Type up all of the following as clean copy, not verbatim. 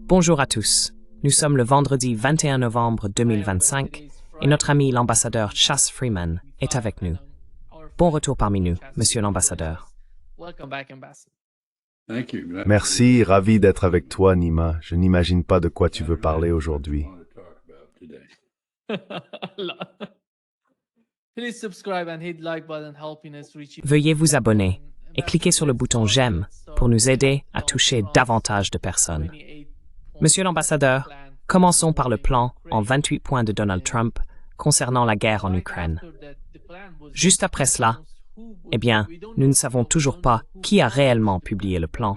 Bonjour à tous. Nous sommes le vendredi 21 novembre 2025 et notre ami l'ambassadeur Chas Freeman est avec nous. Bon retour parmi nous, monsieur l'ambassadeur. Merci, ravi d'être avec toi, Nima. Je n'imagine pas de quoi tu veux parler aujourd'hui. Veuillez vous abonner et cliquez sur le bouton j'aime pour nous aider à toucher davantage de personnes. Monsieur l'ambassadeur, commençons par le plan en 28 points de Donald Trump concernant la guerre en Ukraine. Juste après cela, eh bien, nous ne savons toujours pas qui a réellement publié le plan,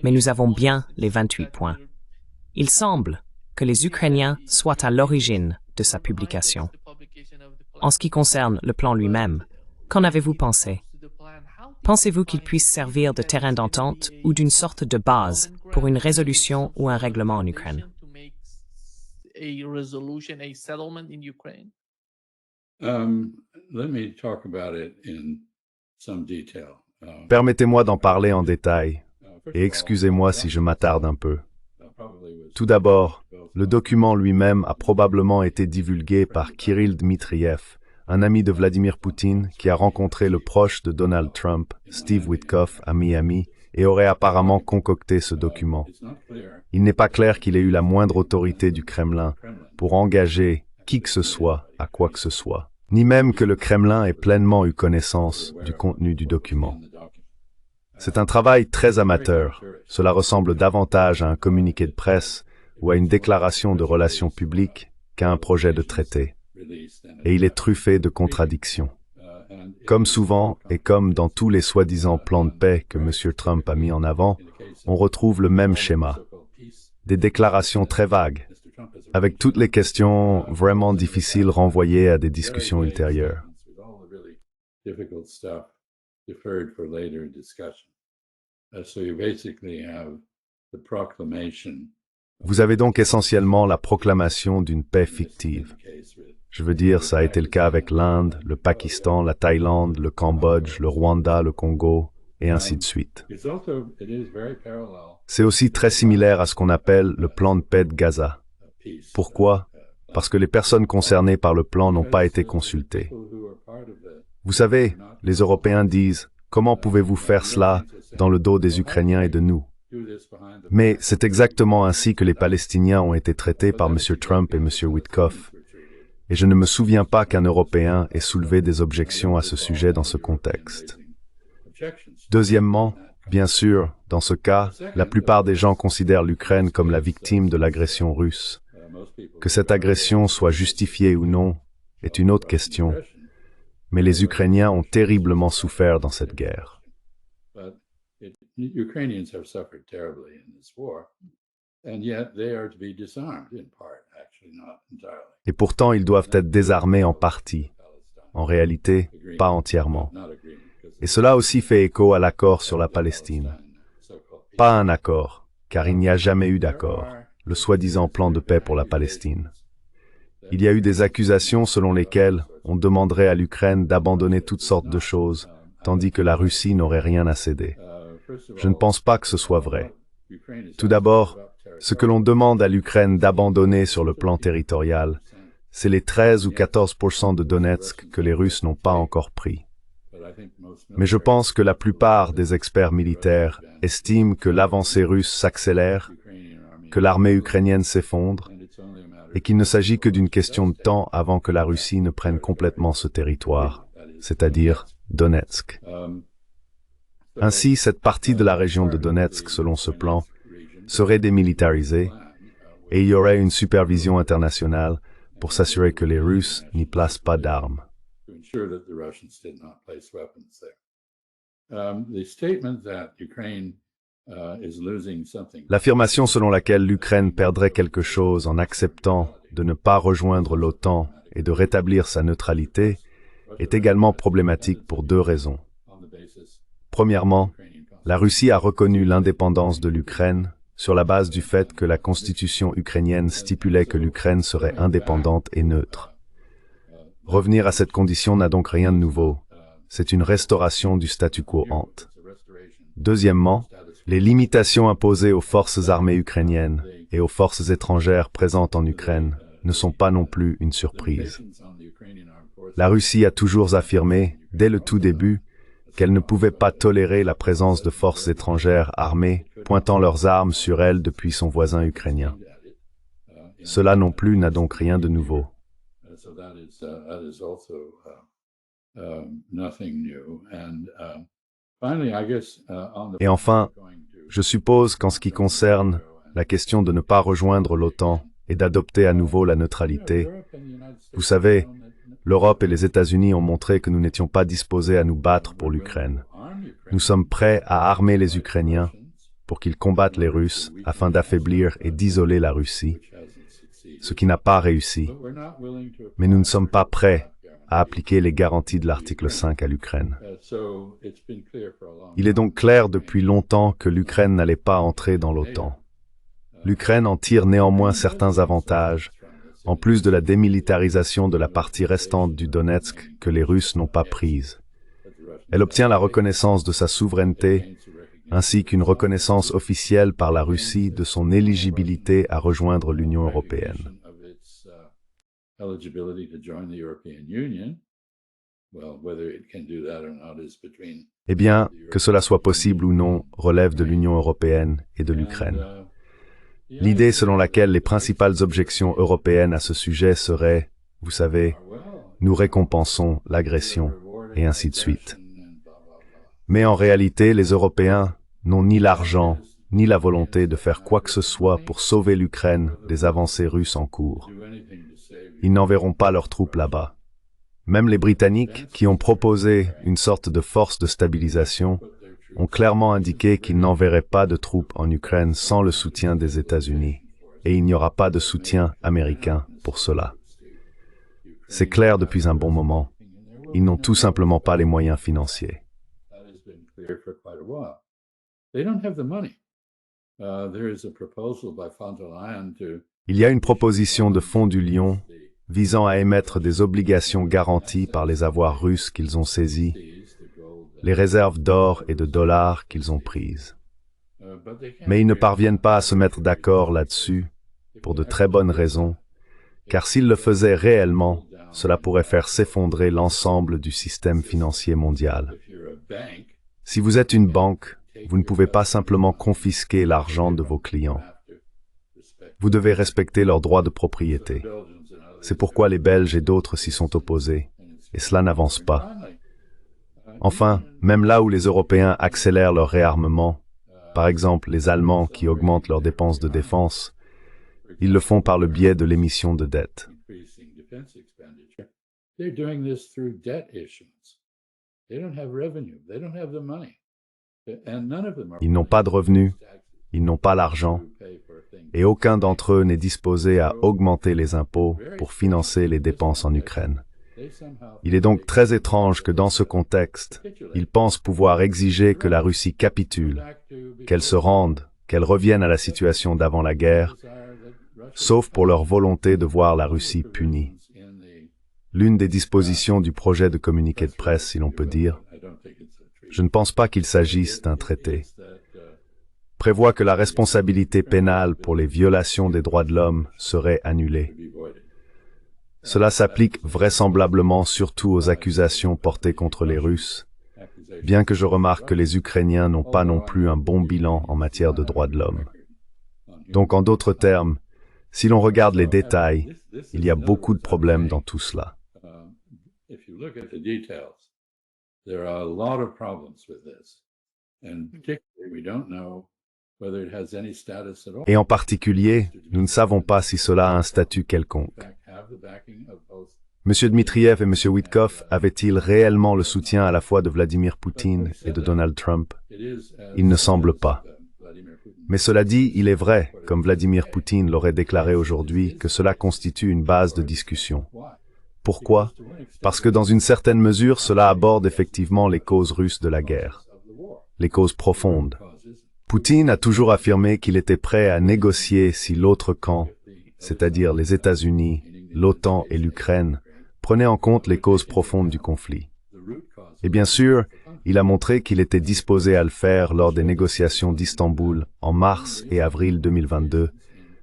mais nous avons bien les 28 points. Il semble que les Ukrainiens soient à l'origine de sa publication. En ce qui concerne le plan lui-même, qu'en avez-vous pensé? Pensez-vous qu'il puisse servir de terrain d'entente ou d'une sorte de base pour une résolution ou un règlement en Ukraine? Permettez-moi d'en parler en détail, et excusez-moi si je m'attarde un peu. Tout d'abord, le document lui-même a probablement été divulgué par Kirill Dmitriev, un ami de Vladimir Poutine qui a rencontré le proche de Donald Trump, Steve Witkoff, à Miami, et aurait apparemment concocté ce document. Il n'est pas clair qu'il ait eu la moindre autorité du Kremlin pour engager qui que ce soit à quoi que ce soit, ni même que le Kremlin ait pleinement eu connaissance du contenu du document. C'est un travail très amateur. Cela ressemble davantage à un communiqué de presse ou à une déclaration de relations publiques qu'à un projet de traité. Et il est truffé de contradictions. Comme souvent, et comme dans tous les soi-disant plans de paix que M. Trump a mis en avant, on retrouve le même schéma. Des déclarations très vagues, avec toutes les questions vraiment difficiles renvoyées à des discussions ultérieures. Vous avez donc essentiellement la proclamation d'une paix fictive. Je veux dire, ça a été le cas avec l'Inde, le Pakistan, la Thaïlande, le Cambodge, le Rwanda, le Congo, et ainsi de suite. C'est aussi très similaire à ce qu'on appelle le plan de paix de Gaza. Pourquoi? Parce que les personnes concernées par le plan n'ont pas été consultées. Vous savez, les Européens disent « Comment pouvez-vous faire cela dans le dos des Ukrainiens et de nous ?» Mais c'est exactement ainsi que les Palestiniens ont été traités par M. Trump et M. Witkoff. Et je ne me souviens pas qu'un Européen ait soulevé des objections à ce sujet dans ce contexte. Deuxièmement, bien sûr, dans ce cas, la plupart des gens considèrent l'Ukraine comme la victime de l'agression russe. Que cette agression soit justifiée ou non est une autre question, mais les Ukrainiens ont terriblement souffert dans cette guerre. Et pourtant, ils doivent être désarmés en partie. En réalité, pas entièrement. Et cela aussi fait écho à l'accord sur la Palestine. Pas un accord, car il n'y a jamais eu d'accord, le soi-disant plan de paix pour la Palestine. Il y a eu des accusations selon lesquelles on demanderait à l'Ukraine d'abandonner toutes sortes de choses, tandis que la Russie n'aurait rien à céder. Je ne pense pas que ce soit vrai. Tout d'abord, ce que l'on demande à l'Ukraine d'abandonner sur le plan territorial, c'est les 13 ou 14% de Donetsk que les Russes n'ont pas encore pris. Mais je pense que la plupart des experts militaires estiment que l'avancée russe s'accélère, que l'armée ukrainienne s'effondre, et qu'il ne s'agit que d'une question de temps avant que la Russie ne prenne complètement ce territoire, c'est-à-dire Donetsk. Ainsi, cette partie de la région de Donetsk, selon ce plan, serait démilitarisée, et il y aurait une supervision internationale pour s'assurer que les Russes n'y placent pas d'armes. L'affirmation selon laquelle l'Ukraine perdrait quelque chose en acceptant de ne pas rejoindre l'OTAN et de rétablir sa neutralité est également problématique pour deux raisons. Premièrement, la Russie a reconnu l'indépendance de l'Ukraine sur la base du fait que la constitution ukrainienne stipulait que l'Ukraine serait indépendante et neutre. Revenir à cette condition n'a donc rien de nouveau. C'est une restauration du statu quo ante. Deuxièmement, Les limitations imposées aux forces armées ukrainiennes et aux forces étrangères présentes en Ukraine ne sont pas non plus une surprise. La Russie a toujours affirmé, dès le tout début, qu'elle ne pouvait pas tolérer la présence de forces étrangères armées pointant leurs armes sur elle depuis son voisin ukrainien. Cela non plus n'a donc rien de nouveau. Et enfin, je suppose qu'en ce qui concerne la question de ne pas rejoindre l'OTAN et d'adopter à nouveau la neutralité, vous savez, l'Europe et les États-Unis ont montré que nous n'étions pas disposés à nous battre pour l'Ukraine. Nous sommes prêts à armer les Ukrainiens pour qu'ils combattent les Russes afin d'affaiblir et d'isoler la Russie, ce qui n'a pas réussi. Mais nous ne sommes pas prêts à appliquer les garanties de l'article 5 à l'Ukraine. Il est donc clair depuis longtemps que l'Ukraine n'allait pas entrer dans l'OTAN. L'Ukraine en tire néanmoins certains avantages, en plus de la démilitarisation de la partie restante du Donetsk que les Russes n'ont pas prise. Elle obtient la reconnaissance de sa souveraineté, ainsi qu'une reconnaissance officielle par la Russie de son éligibilité à rejoindre l'Union européenne. Eh bien, que cela soit possible ou non, relève de l'Union européenne et de l'Ukraine. L'idée selon laquelle les principales objections européennes à ce sujet seraient, vous savez, nous récompensons l'agression, et ainsi de suite. Mais en réalité, les Européens n'ont ni l'argent, ni la volonté de faire quoi que ce soit pour sauver l'Ukraine des avancées russes en cours. Ils n'enverront pas leurs troupes là-bas. Même les Britanniques, qui ont proposé une sorte de force de stabilisation, ont clairement indiqué qu'ils n'enverraient pas de troupes en Ukraine sans le soutien des États-Unis, et il n'y aura pas de soutien américain pour cela. C'est clair depuis un bon moment. Ils n'ont tout simplement pas les moyens financiers. Il y a une proposition de fonds du Lion visant à émettre des obligations garanties par les avoirs russes qu'ils ont saisis, les réserves d'or et de dollars qu'ils ont prises. Mais ils ne parviennent pas à se mettre d'accord là-dessus, pour de très bonnes raisons, car s'ils le faisaient réellement, cela pourrait faire s'effondrer l'ensemble du système financier mondial. Si vous êtes une banque, vous ne pouvez pas simplement confisquer l'argent de vos clients. Vous devez respecter leurs droits de propriété. C'est pourquoi les Belges et d'autres s'y sont opposés, et cela n'avance pas. Enfin, même là où les Européens accélèrent leur réarmement, par exemple les Allemands qui augmentent leurs dépenses de défense, ils le font par le biais de l'émission de dette. Ils n'ont pas de revenus, ils n'ont pas l'argent, et aucun d'entre eux n'est disposé à augmenter les impôts pour financer les dépenses en Ukraine. Il est donc très étrange que dans ce contexte, ils pensent pouvoir exiger que la Russie capitule, qu'elle se rende, qu'elle revienne à la situation d'avant la guerre, sauf pour leur volonté de voir la Russie punie. L'une des dispositions du projet de communiqué de presse, si l'on peut dire, je ne pense pas qu'il s'agisse d'un traité, prévoit que la responsabilité pénale pour les violations des droits de l'homme serait annulée. Cela s'applique vraisemblablement surtout aux accusations portées contre les Russes, bien que je remarque que les Ukrainiens n'ont pas non plus un bon bilan en matière de droits de l'homme. Donc en d'autres termes, si l'on regarde les détails, il y a beaucoup de problèmes dans tout cela. Et en particulier, nous ne savons pas si cela a un statut quelconque. M. Dmitriev et M. Witkoff avaient-ils réellement le soutien à la fois de Vladimir Poutine et de Donald Trump? Il ne semble pas. Mais cela dit, il est vrai, comme Vladimir Poutine l'aurait déclaré aujourd'hui, que cela constitue une base de discussion. Pourquoi? Parce que dans une certaine mesure, cela aborde effectivement les causes russes de la guerre, les causes profondes. Poutine a toujours affirmé qu'il était prêt à négocier si l'autre camp, c'est-à-dire les États-Unis, l'OTAN et l'Ukraine, prenaient en compte les causes profondes du conflit. Et bien sûr, il a montré qu'il était disposé à le faire lors des négociations d'Istanbul en mars et avril 2022,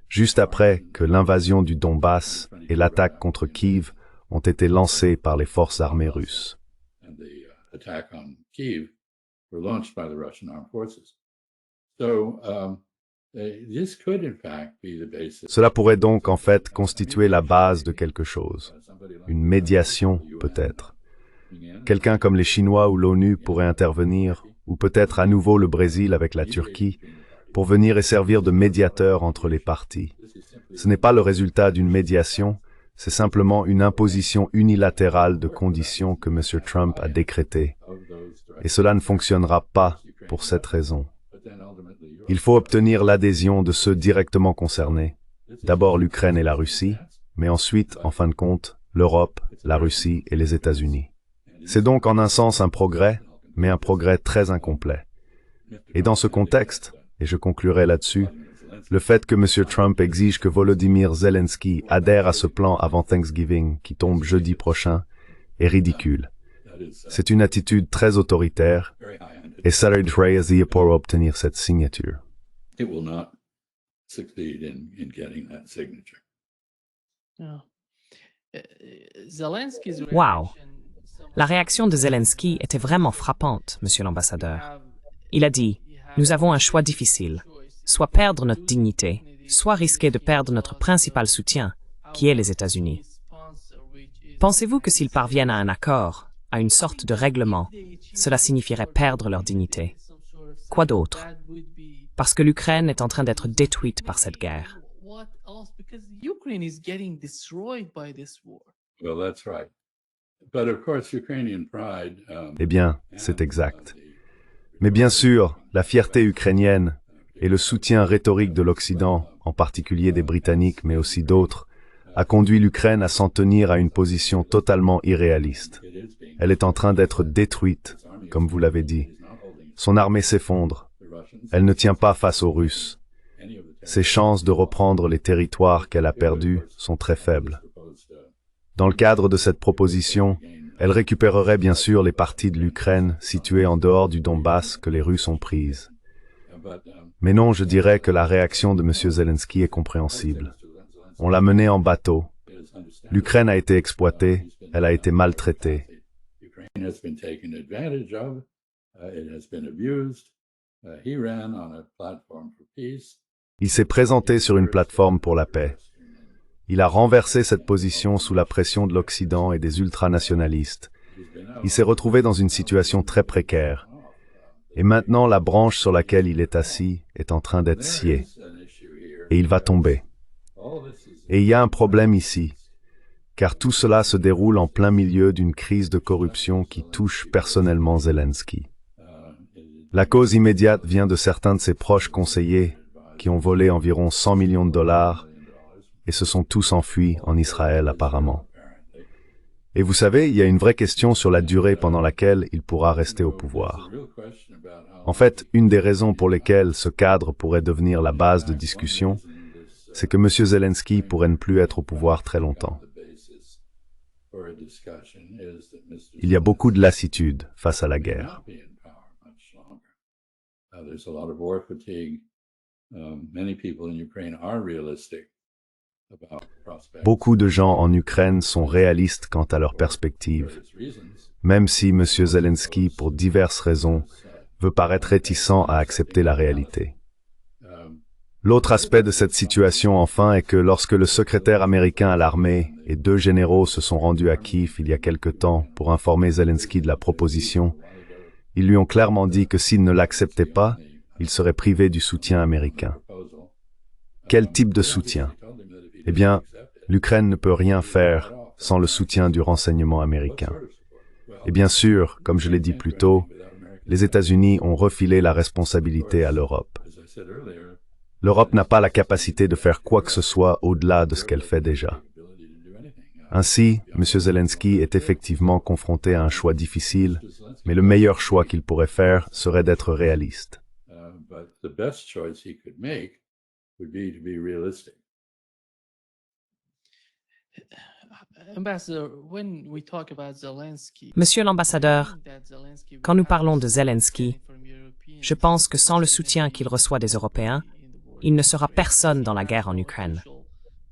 juste après que l'invasion du Donbass et l'attaque contre Kiev ont été lancées par les forces armées russes. Cela pourrait donc en fait constituer la base de quelque chose, une médiation peut-être. Quelqu'un comme les Chinois ou l'ONU pourrait intervenir, ou peut-être à nouveau le Brésil avec la Turquie, pour venir et servir de médiateur entre les parties. Ce n'est pas le résultat d'une médiation, c'est simplement une imposition unilatérale de conditions que M. Trump a décrétées. Et cela ne fonctionnera pas pour cette raison. Il faut obtenir l'adhésion de ceux directement concernés. D'abord l'Ukraine et la Russie, mais ensuite, en fin de compte, l'Europe, la Russie et les États-Unis. C'est donc en un sens un progrès, mais un progrès très incomplet. Et dans ce contexte, et je conclurai là-dessus, le fait que M. Trump exige que Volodymyr Zelensky adhère à ce plan avant Thanksgiving, qui tombe jeudi prochain, est ridicule. C'est une attitude très autoritaire, et ça l'aiderait pour obtenir cette signature. Wow! La réaction de Zelensky était vraiment frappante, monsieur l'ambassadeur. Il a dit, nous avons un choix difficile, soit perdre notre dignité, soit risquer de perdre notre principal soutien, qui est les États-Unis. Pensez-vous que s'ils parviennent à un accord, à une sorte de règlement, cela signifierait perdre leur dignité? Quoi d'autre? Parce que l'Ukraine est en train d'être détruite par cette guerre. Eh bien, c'est exact. Mais bien sûr, la fierté ukrainienne et le soutien rhétorique de l'Occident, en particulier des Britanniques mais aussi d'autres, a conduit l'Ukraine à s'en tenir à une position totalement irréaliste. Elle est en train d'être détruite, comme vous l'avez dit. Son armée s'effondre. Elle ne tient pas face aux Russes. Ses chances de reprendre les territoires qu'elle a perdus sont très faibles. Dans le cadre de cette proposition, elle récupérerait bien sûr les parties de l'Ukraine situées en dehors du Donbass que les Russes ont prises. Mais non, je dirais que la réaction de M. Zelensky est compréhensible. On l'a menée en bateau. L'Ukraine a été exploitée, elle a été maltraitée. Il s'est présenté sur une plateforme pour la paix. Il a renversé cette position sous la pression de l'Occident et des ultranationalistes. Il s'est retrouvé dans une situation très précaire. Et maintenant, la branche sur laquelle il est assis est en train d'être sciée. Et il va tomber. Et il y a un problème ici, car tout cela se déroule en plein milieu d'une crise de corruption qui touche personnellement Zelensky. La cause immédiate vient de certains de ses proches conseillers qui ont volé environ 100 millions de dollars et se sont tous enfuis en Israël apparemment. Et vous savez, il y a une vraie question sur la durée pendant laquelle il pourra rester au pouvoir. En fait, une des raisons pour lesquelles ce cadre pourrait devenir la base de discussion, c'est que M. Zelensky pourrait ne plus être au pouvoir très longtemps. Il y a beaucoup de lassitude face à la guerre. Beaucoup de gens en Ukraine sont réalistes quant à leurs perspectives, même si M. Zelensky, pour diverses raisons, veut paraître réticent à accepter la réalité. L'autre aspect de cette situation, enfin, est que lorsque le secrétaire américain à l'armée et 2 généraux se sont rendus à Kiev il y a quelque temps pour informer Zelensky de la proposition, ils lui ont clairement dit que s'il ne l'acceptait pas, il serait privé du soutien américain. Quel type de soutien? Eh bien, l'Ukraine ne peut rien faire sans le soutien du renseignement américain. Et bien sûr, comme je l'ai dit plus tôt, les États-Unis ont refilé la responsabilité à l'Europe. L'Europe n'a pas la capacité de faire quoi que ce soit au-delà de ce qu'elle fait déjà. Ainsi, M. Zelensky est effectivement confronté à un choix difficile, mais le meilleur choix qu'il pourrait faire serait d'être réaliste. Monsieur l'ambassadeur, quand nous parlons de Zelensky, je pense que sans le soutien qu'il reçoit des Européens, il ne sera personne dans la guerre en Ukraine.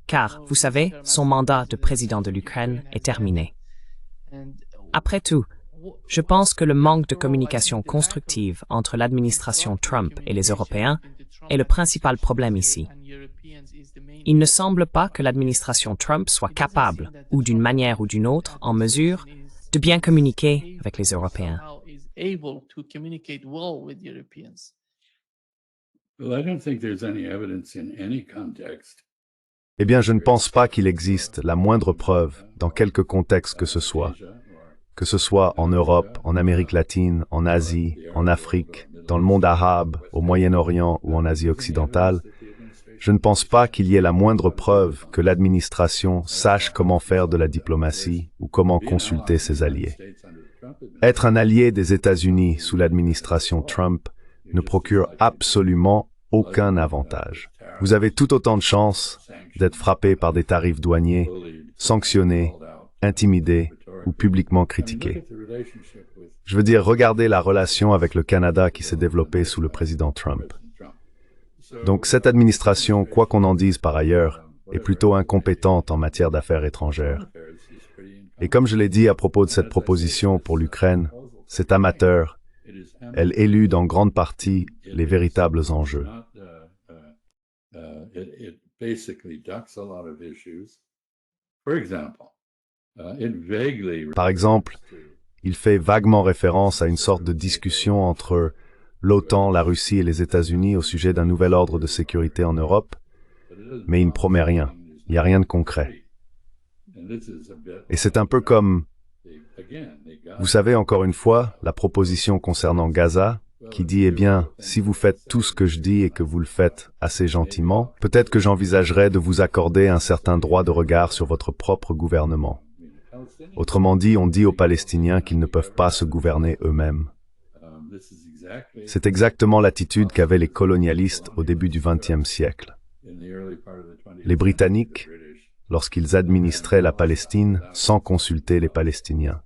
Car, vous savez, son mandat de président de l'Ukraine est terminé. Après tout, je pense que le manque de communication constructive entre l'administration Trump et les Européens est le principal problème ici. Il ne semble pas que l'administration Trump soit capable, ou d'une manière ou d'une autre, en mesure, de bien communiquer avec les Européens. Eh bien, je ne pense pas qu'il existe la moindre preuve, dans quelque contexte que ce soit en Europe, en Amérique latine, en Asie, en Afrique, dans le monde arabe, au Moyen-Orient ou en Asie occidentale, je ne pense pas qu'il y ait la moindre preuve que l'administration sache comment faire de la diplomatie ou comment consulter ses alliés. Être un allié des États-Unis sous l'administration Trump ne procure absolument aucun avantage. Vous avez tout autant de chances d'être frappé par des tarifs douaniers, sanctionné, intimidé ou publiquement critiqué. Je veux dire, regardez la relation avec le Canada qui s'est développée sous le président Trump. Donc cette administration, quoi qu'on en dise par ailleurs, est plutôt incompétente en matière d'affaires étrangères. Et comme je l'ai dit à propos de cette proposition pour l'Ukraine, c'est amateur. Elle élude en grande partie les véritables enjeux. Par exemple, il fait vaguement référence à une sorte de discussion entre l'OTAN, la Russie et les États-Unis au sujet d'un nouvel ordre de sécurité en Europe, mais il ne promet rien. Il n'y a rien de concret. Et c'est un peu comme, vous savez, encore une fois, la proposition concernant Gaza, qui dit, eh bien, si vous faites tout ce que je dis et que vous le faites assez gentiment, peut-être que j'envisagerais de vous accorder un certain droit de regard sur votre propre gouvernement. Autrement dit, on dit aux Palestiniens qu'ils ne peuvent pas se gouverner eux-mêmes. C'est exactement l'attitude qu'avaient les colonialistes au début du XXe siècle. Les Britanniques, lorsqu'ils administraient la Palestine sans consulter les Palestiniens.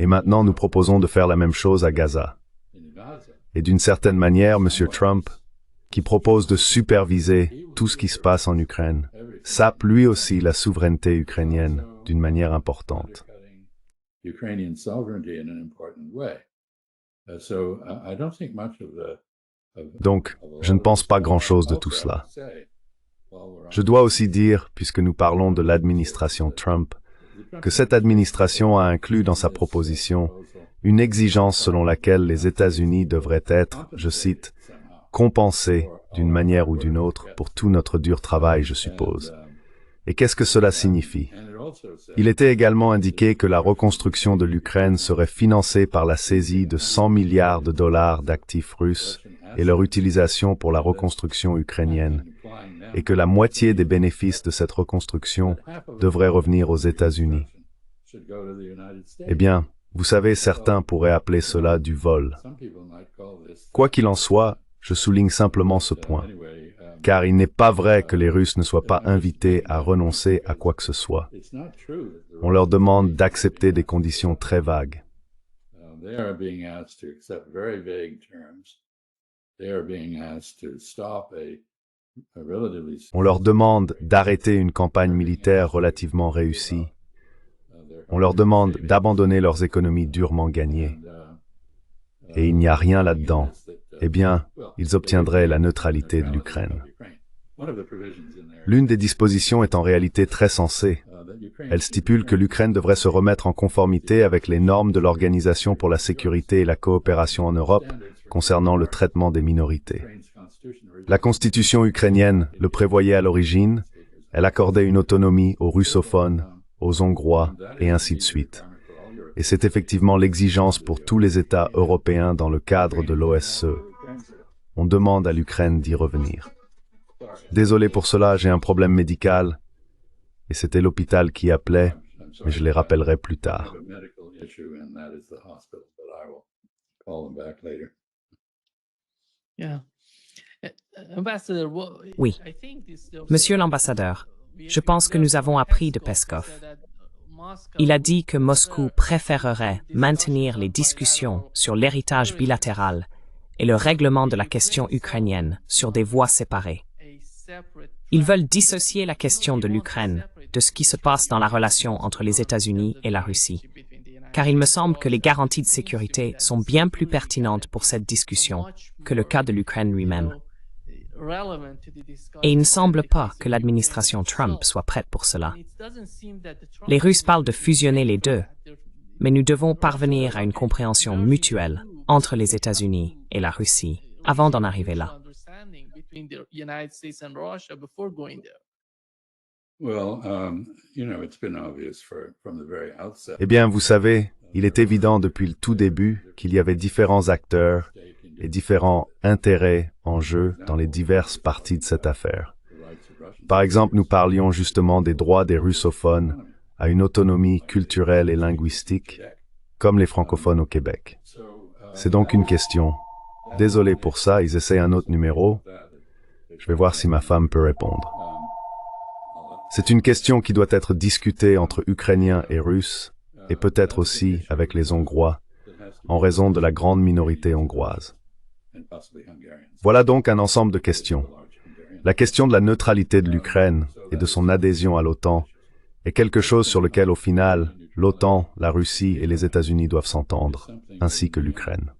Et maintenant, nous proposons de faire la même chose à Gaza. Et d'une certaine manière, M. Trump, qui propose de superviser tout ce qui se passe en Ukraine, sape lui aussi la souveraineté ukrainienne d'une manière importante. Donc, je ne pense pas grand-chose de tout cela. Je dois aussi dire, puisque nous parlons de l'administration Trump, que cette administration a inclus dans sa proposition une exigence selon laquelle les États-Unis devraient être, je cite, « compensés d'une manière ou d'une autre pour tout notre dur travail, je suppose ». Et qu'est-ce que cela signifie? Il était également indiqué que la reconstruction de l'Ukraine serait financée par la saisie de 100 milliards de dollars d'actifs russes et leur utilisation pour la reconstruction ukrainienne, et que la moitié des bénéfices de cette reconstruction devrait revenir aux États-Unis. Eh bien, vous savez, certains pourraient appeler cela du vol. Quoi qu'il en soit, je souligne simplement ce point, car il n'est pas vrai que les Russes ne soient pas invités à renoncer à quoi que ce soit. On leur demande d'accepter des conditions très vagues. On leur demande d'arrêter une campagne militaire relativement réussie. On leur demande d'abandonner leurs économies durement gagnées. Et il n'y a rien là-dedans. Eh bien, ils obtiendraient la neutralité de l'Ukraine. L'une des dispositions est en réalité très sensée. Elle stipule que l'Ukraine devrait se remettre en conformité avec les normes de l'Organisation pour la sécurité et la coopération en Europe concernant le traitement des minorités. La constitution ukrainienne le prévoyait à l'origine, elle accordait une autonomie aux russophones, aux Hongrois, et ainsi de suite. Et c'est effectivement l'exigence pour tous les États européens dans le cadre de l'OSCE. On demande à l'Ukraine d'y revenir. Désolé pour cela, j'ai un problème médical, et c'était l'hôpital qui appelait, mais je les rappellerai plus tard. Oui. Monsieur l'ambassadeur, Je pense que nous avons appris de Peskov. Il a dit que Moscou préférerait maintenir les discussions sur l'héritage bilatéral et le règlement de la question ukrainienne sur des voies séparées. Ils veulent dissocier la question de l'Ukraine de ce qui se passe dans la relation entre les États-Unis et la Russie, car il me semble que les garanties de sécurité sont bien plus pertinentes pour cette discussion que le cas de l'Ukraine lui-même. Et il ne semble pas que l'administration Trump soit prête pour cela. Les Russes parlent de fusionner les deux, mais nous devons parvenir à une compréhension mutuelle entre les États-Unis et la Russie avant d'en arriver là. Eh bien, vous savez, il est évident depuis le tout début qu'il y avait différents acteurs et différents intérêts en jeu dans les diverses parties de cette affaire. Par exemple, nous parlions justement des droits des russophones à une autonomie culturelle et linguistique, comme les francophones au Québec. C'est donc une question. Désolé pour ça, ils essaient un autre numéro. Je vais voir si ma femme peut répondre. C'est une question qui doit être discutée entre Ukrainiens et Russes, et peut-être aussi avec les Hongrois, en raison de la grande minorité hongroise. Voilà donc un ensemble de questions. La question de la neutralité de l'Ukraine et de son adhésion à l'OTAN est quelque chose sur lequel, au final, l'OTAN, la Russie et les États-Unis doivent s'entendre, ainsi que l'Ukraine.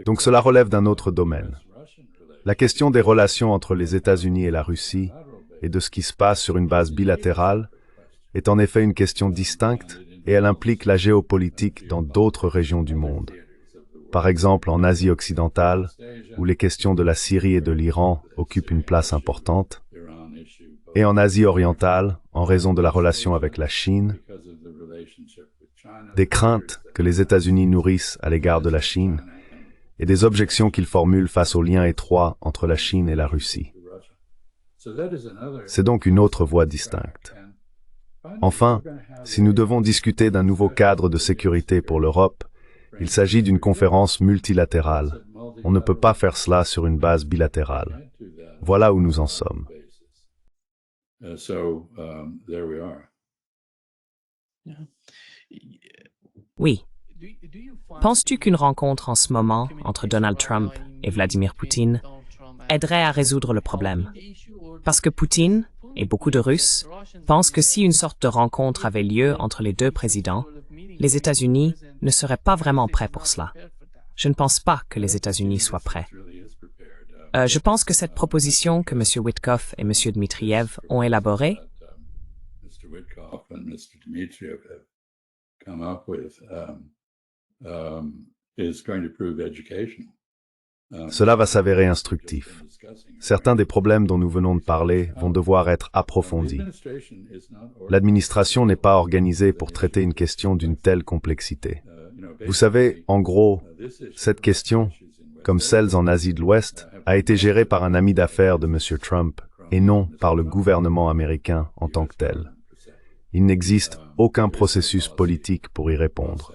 Donc cela relève d'un autre domaine. La question des relations entre les États-Unis et la Russie et de ce qui se passe sur une base bilatérale est en effet une question distincte et elle implique la géopolitique dans d'autres régions du monde. Par exemple en Asie occidentale, où les questions de la Syrie et de l'Iran occupent une place importante, et en Asie orientale, en raison de la relation avec la Chine, des craintes que les États-Unis nourrissent à l'égard de la Chine, et des objections qu'ils formulent face aux liens étroits entre la Chine et la Russie. C'est donc une autre voie distincte. Enfin, si nous devons discuter d'un nouveau cadre de sécurité pour l'Europe, il s'agit d'une conférence multilatérale. On ne peut pas faire cela sur une base bilatérale. Voilà où nous en sommes. Oui. Penses-tu qu'une rencontre en ce moment entre Donald Trump et Vladimir Poutine aiderait à résoudre le problème? Parce que Poutine, et beaucoup de Russes, pensent que si une sorte de rencontre avait lieu entre les deux présidents, les États-Unis ne seraient pas vraiment prêts pour cela. Je ne pense pas que les États-Unis soient prêts. Je pense que cette proposition que M. Witkoff et M. Dmitriev ont élaborée Cela va s'avérer instructif. Certains des problèmes dont nous venons de parler vont devoir être approfondis. L'administration n'est pas organisée pour traiter une question d'une telle complexité. Vous savez, en gros, cette question, comme celles en Asie de l'Ouest, a été gérée par un ami d'affaires de M. Trump et non par le gouvernement américain en tant que tel. Il n'existe aucun processus politique pour y répondre.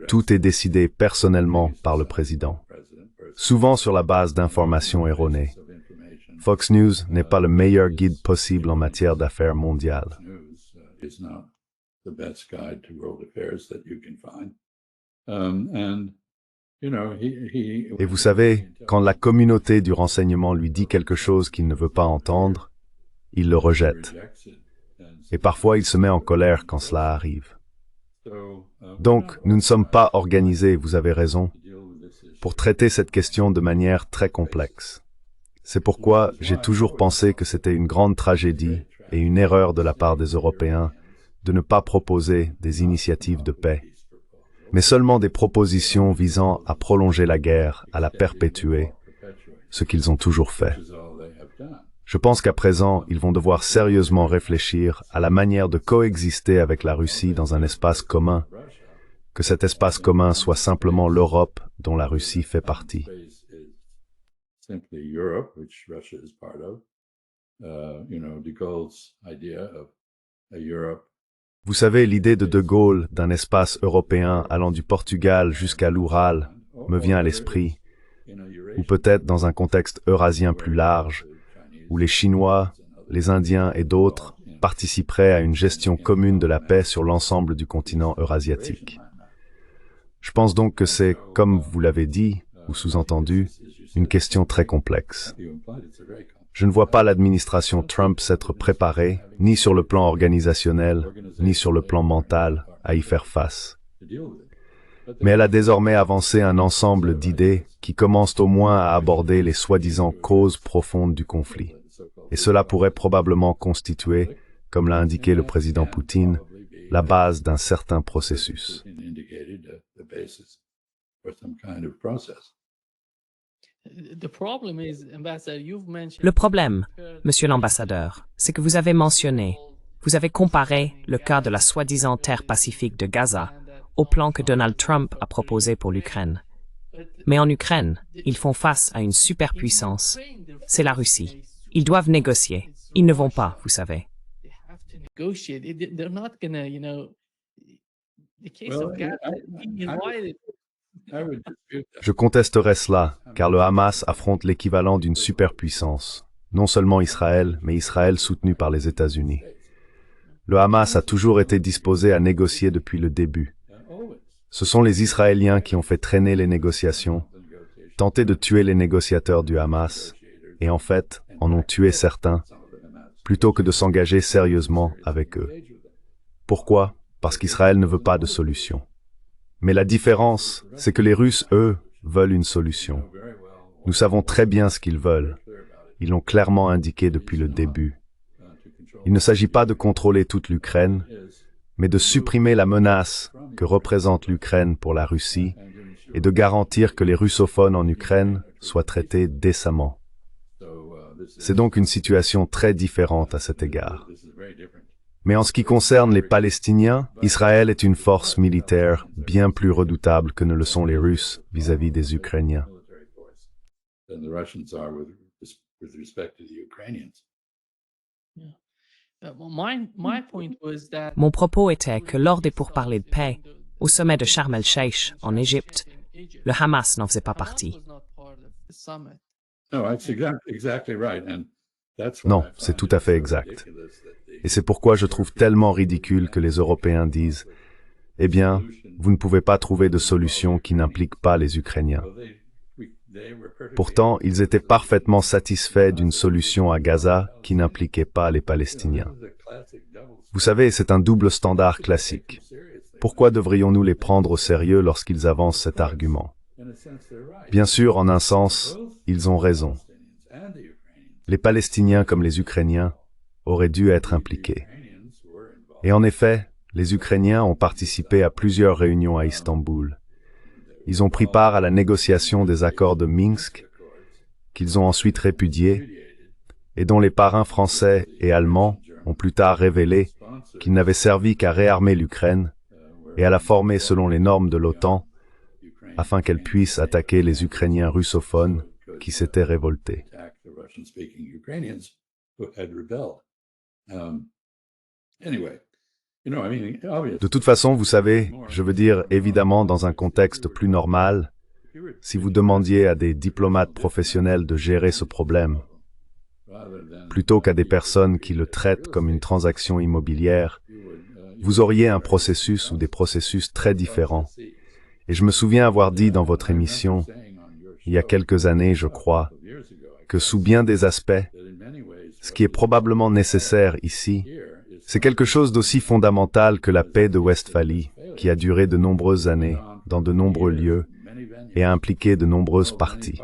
Tout est décidé personnellement par le président, souvent sur la base d'informations erronées. Fox News n'est pas le meilleur guide possible en matière d'affaires mondiales. Et vous savez, quand la communauté du renseignement lui dit quelque chose qu'il ne veut pas entendre, il le rejette. Et parfois il se met en colère quand cela arrive. Donc, nous ne sommes pas organisés, vous avez raison, pour traiter cette question de manière très complexe. C'est pourquoi j'ai toujours pensé que c'était une grande tragédie et une erreur de la part des Européens de ne pas proposer des initiatives de paix, mais seulement des propositions visant à prolonger la guerre, à la perpétuer, ce qu'ils ont toujours fait. Je pense qu'à présent, ils vont devoir sérieusement réfléchir à la manière de coexister avec la Russie dans un espace commun, que cet espace commun soit simplement l'Europe dont la Russie fait partie. Vous savez, l'idée de De Gaulle d'un espace européen allant du Portugal jusqu'à l'Oural me vient à l'esprit, ou peut-être dans un contexte eurasien plus large, où les Chinois, les Indiens et d'autres participeraient à une gestion commune de la paix sur l'ensemble du continent eurasiatique. Je pense donc que c'est, comme vous l'avez dit, ou sous-entendu, une question très complexe. Je ne vois pas l'administration Trump s'être préparée, ni sur le plan organisationnel, ni sur le plan mental, à y faire face. Mais elle a désormais avancé un ensemble d'idées qui commencent au moins à aborder les soi-disant causes profondes du conflit. Et cela pourrait probablement constituer, comme l'a indiqué le président Poutine, la base d'un certain processus. Le problème, monsieur l'ambassadeur, c'est que vous avez mentionné, vous avez comparé le cas de la soi-disant terre pacifique de Gaza au plan que Donald Trump a proposé pour l'Ukraine. Mais en Ukraine, ils font face à une superpuissance. C'est la Russie. Ils doivent négocier. Ils ne vont pas, vous savez. Je contesterais cela, car le Hamas affronte l'équivalent d'une superpuissance, non seulement Israël, mais Israël soutenu par les États-Unis. Le Hamas a toujours été disposé à négocier depuis le début. Ce sont les Israéliens qui ont fait traîner les négociations, tenté de tuer les négociateurs du Hamas, et en fait, en ont tué certains, plutôt que de s'engager sérieusement avec eux. Pourquoi? Parce qu'Israël ne veut pas de solution. Mais la différence, c'est que les Russes, eux, veulent une solution. Nous savons très bien ce qu'ils veulent. Ils l'ont clairement indiqué depuis le début. Il ne s'agit pas de contrôler toute l'Ukraine, mais de supprimer la menace que représente l'Ukraine pour la Russie et de garantir que les russophones en Ukraine soient traités décemment. C'est donc une situation très différente à cet égard. Mais en ce qui concerne les Palestiniens, Israël est une force militaire bien plus redoutable que ne le sont les Russes vis-à-vis des Ukrainiens. Mon propos était que lors des pourparlers de paix, au sommet de Sharm el-Sheikh, en Égypte, le Hamas n'en faisait pas partie. Non, c'est tout à fait exact. Et c'est pourquoi je trouve tellement ridicule que les Européens disent « Eh bien, vous ne pouvez pas trouver de solution qui n'implique pas les Ukrainiens. » Pourtant, ils étaient parfaitement satisfaits d'une solution à Gaza qui n'impliquait pas les Palestiniens. Vous savez, c'est un double standard classique. Pourquoi devrions-nous les prendre au sérieux lorsqu'ils avancent cet argument? Bien sûr, en un sens, ils ont raison. Les Palestiniens comme les Ukrainiens auraient dû être impliqués. Et en effet, les Ukrainiens ont participé à plusieurs réunions à Istanbul. Ils ont pris part à la négociation des accords de Minsk, qu'ils ont ensuite répudiés, et dont les parrains français et allemands ont plus tard révélé qu'ils n'avaient servi qu'à réarmer l'Ukraine et à la former selon les normes de l'OTAN, afin qu'elle puisse attaquer les Ukrainiens russophones qui s'étaient révoltés. De toute façon, vous savez, je veux dire, évidemment, dans un contexte plus normal, si vous demandiez à des diplomates professionnels de gérer ce problème, plutôt qu'à des personnes qui le traitent comme une transaction immobilière, vous auriez un processus ou des processus très différents. Et je me souviens avoir dit dans votre émission, il y a quelques années, je crois, que sous bien des aspects, ce qui est probablement nécessaire ici, c'est quelque chose d'aussi fondamental que la paix de Westphalie, qui a duré de nombreuses années, dans de nombreux lieux, et a impliqué de nombreuses parties.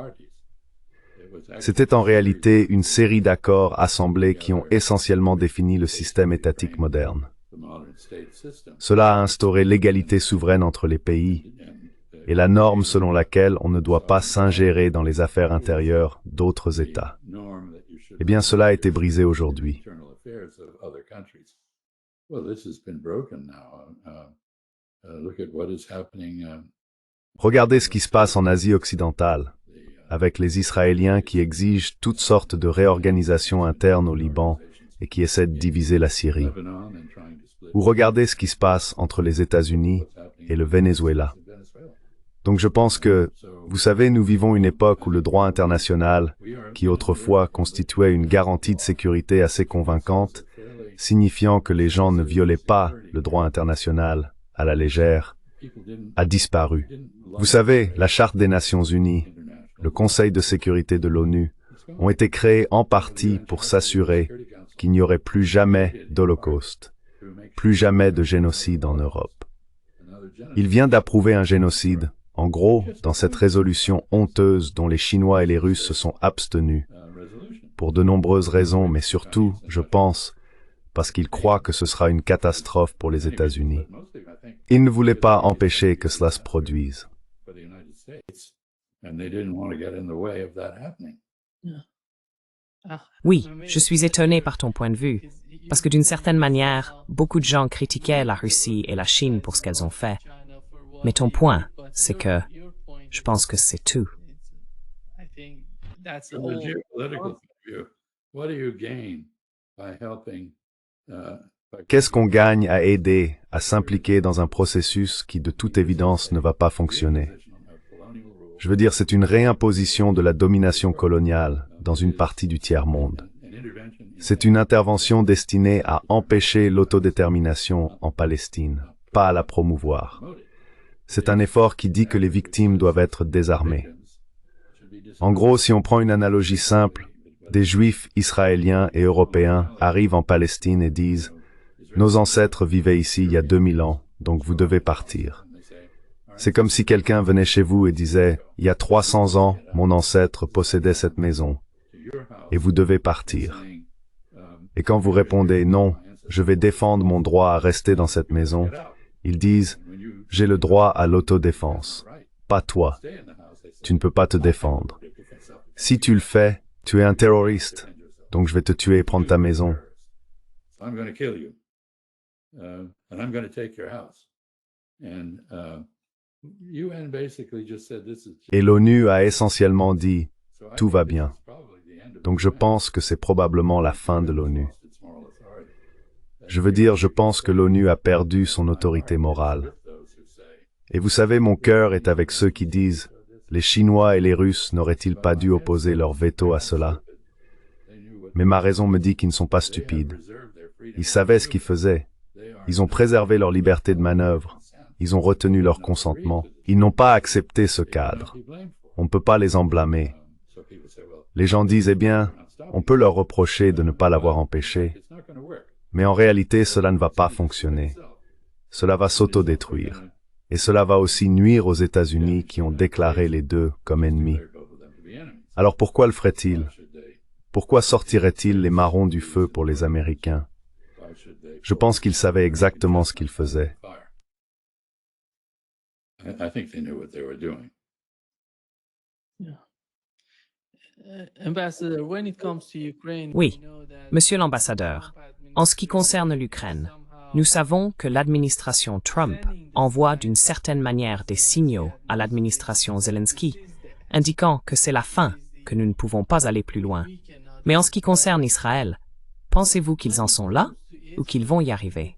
C'était en réalité une série d'accords assemblés qui ont essentiellement défini le système étatique moderne. Cela a instauré l'égalité souveraine entre les pays et la norme selon laquelle on ne doit pas s'ingérer dans les affaires intérieures d'autres États. Eh bien, cela a été brisé aujourd'hui. Regardez ce qui se passe en Asie occidentale, avec les Israéliens qui exigent toutes sortes de réorganisations internes au Liban et qui essaient de diviser la Syrie. Ou regardez ce qui se passe entre les États-Unis et le Venezuela. Donc je pense que, vous savez, nous vivons une époque où le droit international, qui autrefois constituait une garantie de sécurité assez convaincante, signifiant que les gens ne violaient pas le droit international à la légère, a disparu. Vous savez, la Charte des Nations Unies, le Conseil de sécurité de l'ONU, ont été créés en partie pour s'assurer qu'il n'y aurait plus jamais d'Holocauste, plus jamais de génocide en Europe. Il vient d'approuver un génocide, en gros, dans cette résolution honteuse dont les Chinois et les Russes se sont abstenus, pour de nombreuses raisons, mais surtout, je pense, parce qu'ils croient que ce sera une catastrophe pour les États-Unis. Ils ne voulaient pas empêcher que cela se produise. Oui, je suis étonné par ton point de vue, parce que d'une certaine manière, beaucoup de gens critiquaient la Russie et la Chine pour ce qu'elles ont fait. Mais ton point, c'est que je pense que c'est tout. Qu'est-ce qu'on gagne à aider, à s'impliquer dans un processus qui, de toute évidence, ne va pas fonctionner? Je veux dire, c'est une réimposition de la domination coloniale dans une partie du tiers-monde. C'est une intervention destinée à empêcher l'autodétermination en Palestine, pas à la promouvoir. C'est un effort qui dit que les victimes doivent être désarmées. En gros, si on prend une analogie simple, des Juifs israéliens et européens arrivent en Palestine et disent « Nos ancêtres vivaient ici il y a 2000 ans, donc vous devez partir ». C'est comme si quelqu'un venait chez vous et disait « Il y a 300 ans, mon ancêtre possédait cette maison, et vous devez partir ». Et quand vous répondez « Non, je vais défendre mon droit à rester dans cette maison », ils disent « J'ai le droit à l'autodéfense, pas toi. Tu ne peux pas te défendre. Si tu le fais, tu es un terroriste, donc je vais te tuer et prendre ta maison. » Et l'ONU a essentiellement dit « Tout va bien ». Donc je pense que c'est probablement la fin de l'ONU. Je veux dire, je pense que l'ONU a perdu son autorité morale. Et vous savez, mon cœur est avec ceux qui disent « Les Chinois et les Russes n'auraient-ils pas dû opposer leur veto à cela ?» Mais ma raison me dit qu'ils ne sont pas stupides. Ils savaient ce qu'ils faisaient. Ils ont préservé leur liberté de manœuvre. Ils ont retenu leur consentement. Ils n'ont pas accepté ce cadre. On ne peut pas les en blâmer. Les gens disent, eh bien, on peut leur reprocher de ne pas l'avoir empêché. Mais en réalité, cela ne va pas fonctionner. Cela va s'autodétruire. Et cela va aussi nuire aux États-Unis qui ont déclaré les deux comme ennemis. Alors pourquoi le ferait-il? Pourquoi sortirait-il les marrons du feu pour les Américains? Je pense qu'ils savaient exactement ce qu'ils faisaient. Oui, Monsieur l'ambassadeur, en ce qui concerne l'Ukraine, nous savons que l'administration Trump envoie d'une certaine manière des signaux à l'administration Zelensky, indiquant que c'est la fin, que nous ne pouvons pas aller plus loin. Mais en ce qui concerne Israël, pensez-vous qu'ils en sont là ou qu'ils vont y arriver?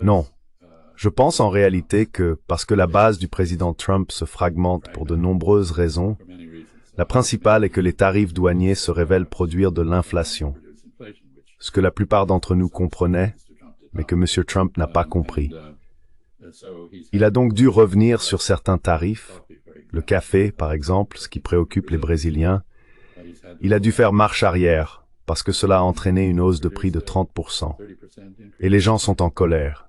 Non. Je pense en réalité que, parce que la base du président Trump se fragmente pour de nombreuses raisons, la principale est que les tarifs douaniers se révèlent produire de l'inflation, ce que la plupart d'entre nous comprenaient, mais que M. Trump n'a pas compris. Il a donc dû revenir sur certains tarifs, le café par exemple, ce qui préoccupe les Brésiliens. Il a dû faire marche arrière, parce que cela a entraîné une hausse de prix de 30%. Et les gens sont en colère.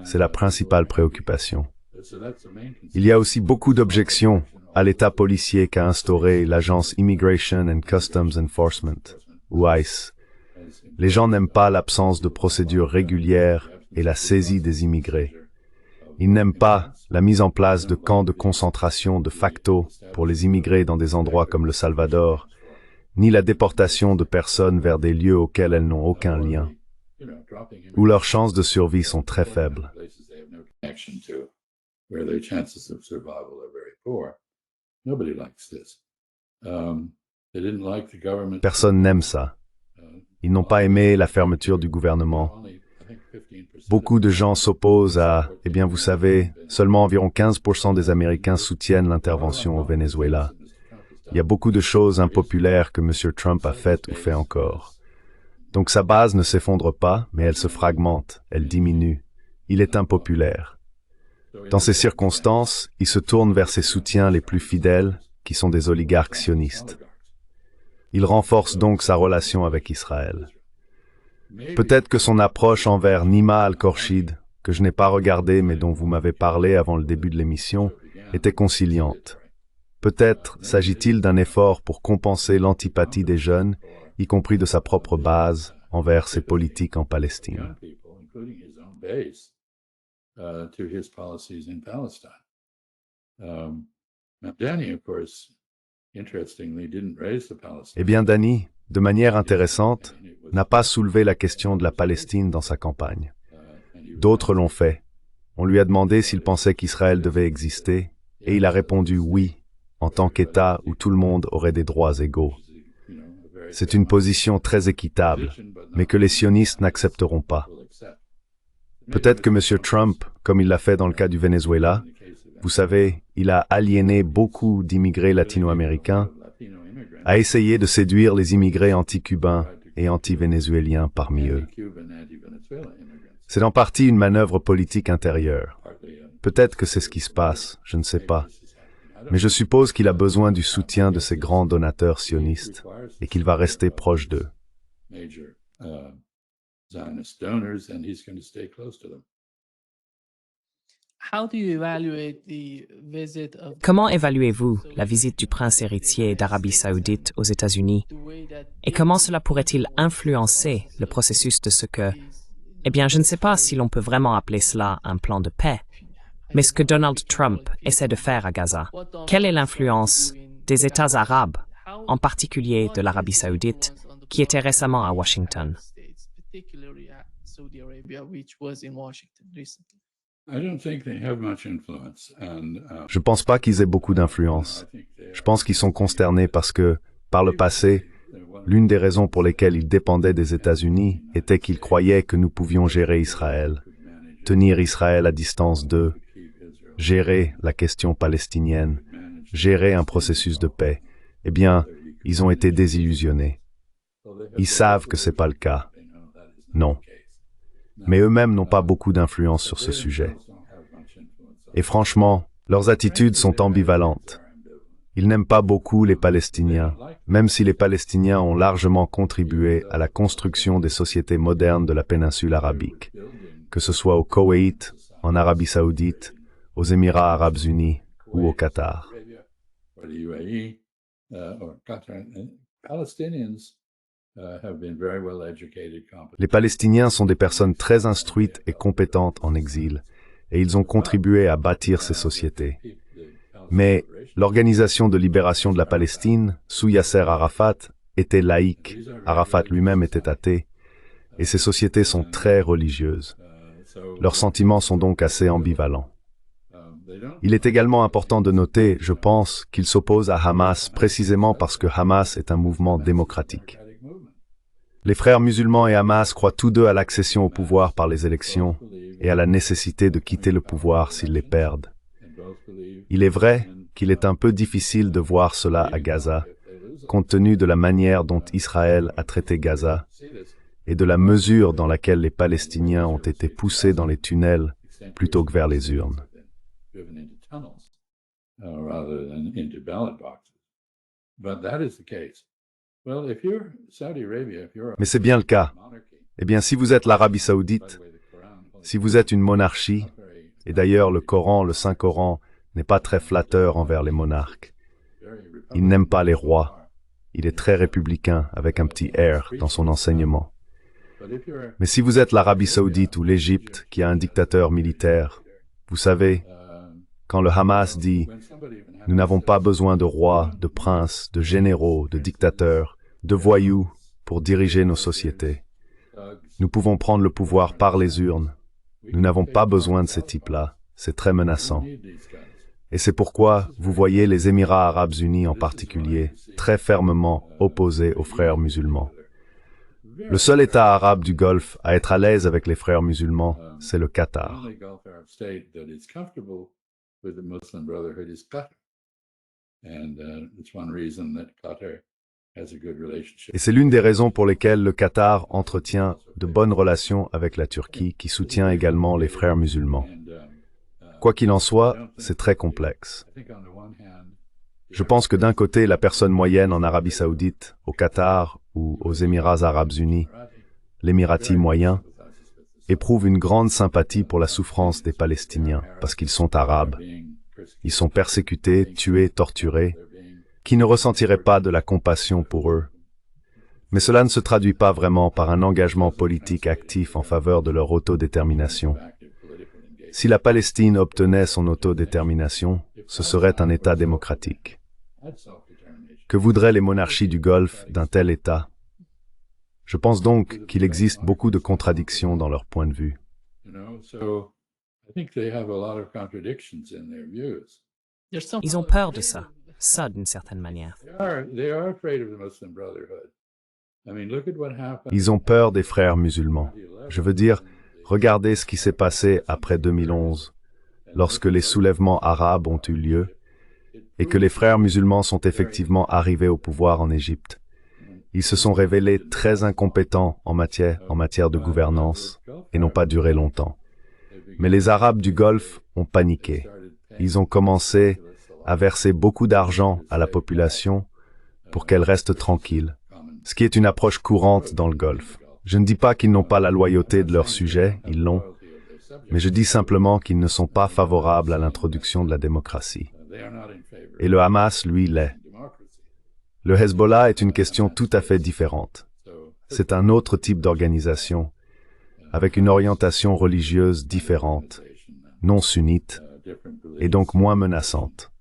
C'est la principale préoccupation. Il y a aussi beaucoup d'objections à l'état policier qu'a instauré l'agence Immigration and Customs Enforcement, ou ICE. Les gens n'aiment pas l'absence de procédures régulières et la saisie des immigrés. Ils n'aiment pas la mise en place de camps de concentration de facto pour les immigrés dans des endroits comme le Salvador, ni la déportation de personnes vers des lieux auxquels elles n'ont aucun lien, où leurs chances de survie sont très faibles. Personne n'aime ça. Ils n'ont pas aimé la fermeture du gouvernement. Beaucoup de gens s'opposent à, eh bien vous savez, seulement environ 15% des Américains soutiennent l'intervention au Venezuela. Il y a beaucoup de choses impopulaires que M. Trump a faites ou fait encore. Donc sa base ne s'effondre pas, mais elle se fragmente, elle diminue. Il est impopulaire. Dans ces circonstances, il se tourne vers ses soutiens les plus fidèles, qui sont des oligarques sionistes. Il renforce donc sa relation avec Israël. Peut-être que son approche envers Nima al-Korchid, que je n'ai pas regardé mais dont vous m'avez parlé avant le début de l'émission, était conciliante. Peut-être s'agit-il d'un effort pour compenser l'antipathie des jeunes, y compris de sa propre base, envers ses politiques en Palestine. Eh bien, Danny, de manière intéressante, n'a pas soulevé la question de la Palestine dans sa campagne. D'autres l'ont fait. On lui a demandé s'il pensait qu'Israël devait exister, et il a répondu oui, en tant qu'État où tout le monde aurait des droits égaux. C'est une position très équitable, mais que les sionistes n'accepteront pas. Peut-être que M. Trump, comme il l'a fait dans le cas du Venezuela, vous savez, il a aliéné beaucoup d'immigrés latino-américains, a essayé de séduire les immigrés anti-cubains et anti-vénézuéliens parmi eux. C'est en partie une manœuvre politique intérieure. Peut-être que c'est ce qui se passe, je ne sais pas. Mais je suppose qu'il a besoin du soutien de ces grands donateurs sionistes et qu'il va rester proche d'eux. Comment évaluez-vous la visite du prince héritier d'Arabie Saoudite aux États-Unis et comment cela pourrait-il influencer le processus de ce que, eh bien, je ne sais pas si l'on peut vraiment appeler cela un plan de paix, mais ce que Donald Trump essaie de faire à Gaza? Quelle est l'influence des États arabes, en particulier de l'Arabie Saoudite, qui était récemment à Washington? Je ne pense pas qu'ils aient beaucoup d'influence. Je pense qu'ils sont consternés parce que, par le passé, l'une des raisons pour lesquelles ils dépendaient des États-Unis était qu'ils croyaient que nous pouvions gérer Israël, tenir Israël à distance d'eux, gérer la question palestinienne, gérer un processus de paix. Eh bien, ils ont été désillusionnés. Ils savent que ce n'est pas le cas. Non. Mais eux-mêmes n'ont pas beaucoup d'influence sur ce sujet. Et franchement, leurs attitudes sont ambivalentes. Ils n'aiment pas beaucoup les Palestiniens, même si les Palestiniens ont largement contribué à la construction des sociétés modernes de la péninsule arabique, que ce soit au Koweït, en Arabie Saoudite, aux Émirats arabes unis ou au Qatar. Les Palestiniens sont des personnes très instruites et compétentes en exil, et ils ont contribué à bâtir ces sociétés. Mais l'Organisation de libération de la Palestine, sous Yasser Arafat, était laïque, Arafat lui-même était athée, et ces sociétés sont très religieuses. Leurs sentiments sont donc assez ambivalents. Il est également important de noter, je pense, qu'ils s'opposent à Hamas précisément parce que Hamas est un mouvement démocratique. Les frères musulmans et Hamas croient tous deux à l'accession au pouvoir par les élections et à la nécessité de quitter le pouvoir s'ils les perdent. Il est vrai qu'il est un peu difficile de voir cela à Gaza, compte tenu de la manière dont Israël a traité Gaza et de la mesure dans laquelle les Palestiniens ont été poussés dans les tunnels plutôt que vers les urnes. Mais c'est bien le cas. Eh bien, si vous êtes l'Arabie Saoudite, si vous êtes une monarchie, et d'ailleurs le Coran, le Saint-Coran, n'est pas très flatteur envers les monarques. Il n'aime pas les rois. Il est très républicain, avec un petit air dans son enseignement. Mais si vous êtes l'Arabie Saoudite ou l'Égypte, qui a un dictateur militaire, vous savez, quand le Hamas dit « Nous n'avons pas besoin de rois, de princes, de généraux, de dictateurs, de voyous pour diriger nos sociétés. Nous pouvons prendre le pouvoir par les urnes. Nous n'avons pas besoin de ces types-là. C'est très menaçant. » Et c'est pourquoi vous voyez les Émirats arabes unis en particulier très fermement opposés aux frères musulmans. Le seul État arabe du Golfe à être à l'aise avec les frères musulmans, c'est le Qatar. Et c'est l'une des raisons pour lesquelles le Qatar entretient de bonnes relations avec la Turquie, qui soutient également les frères musulmans. Quoi qu'il en soit, c'est très complexe. Je pense que d'un côté, la personne moyenne en Arabie Saoudite, au Qatar ou aux Émirats Arabes Unis, l'Émirati moyen, éprouve une grande sympathie pour la souffrance des Palestiniens, parce qu'ils sont arabes. Ils sont persécutés, tués, torturés. Qui ne ressentirait pas de la compassion pour eux? Mais cela ne se traduit pas vraiment par un engagement politique actif en faveur de leur autodétermination. Si la Palestine obtenait son autodétermination, ce serait un État démocratique. Que voudraient les monarchies du Golfe d'un tel État? Je pense donc qu'il existe beaucoup de contradictions dans leur point de vue. Ils ont peur de ça d'une certaine manière. Ils ont peur des frères musulmans. Je veux dire, regardez ce qui s'est passé après 2011, lorsque les soulèvements arabes ont eu lieu, et que les frères musulmans sont effectivement arrivés au pouvoir en Égypte. Ils se sont révélés très incompétents en matière de gouvernance et n'ont pas duré longtemps. Mais les Arabes du Golfe ont paniqué. Ils ont commencé à verser beaucoup d'argent à la population pour qu'elle reste tranquille, ce qui est une approche courante dans le Golfe. Je ne dis pas qu'ils n'ont pas la loyauté de leur sujet, ils l'ont, mais je dis simplement qu'ils ne sont pas favorables à l'introduction de la démocratie. Et le Hamas, lui, l'est. Le Hezbollah est une question tout à fait différente. C'est un autre type d'organisation, avec une orientation religieuse différente, non sunnite, et donc moins menaçante.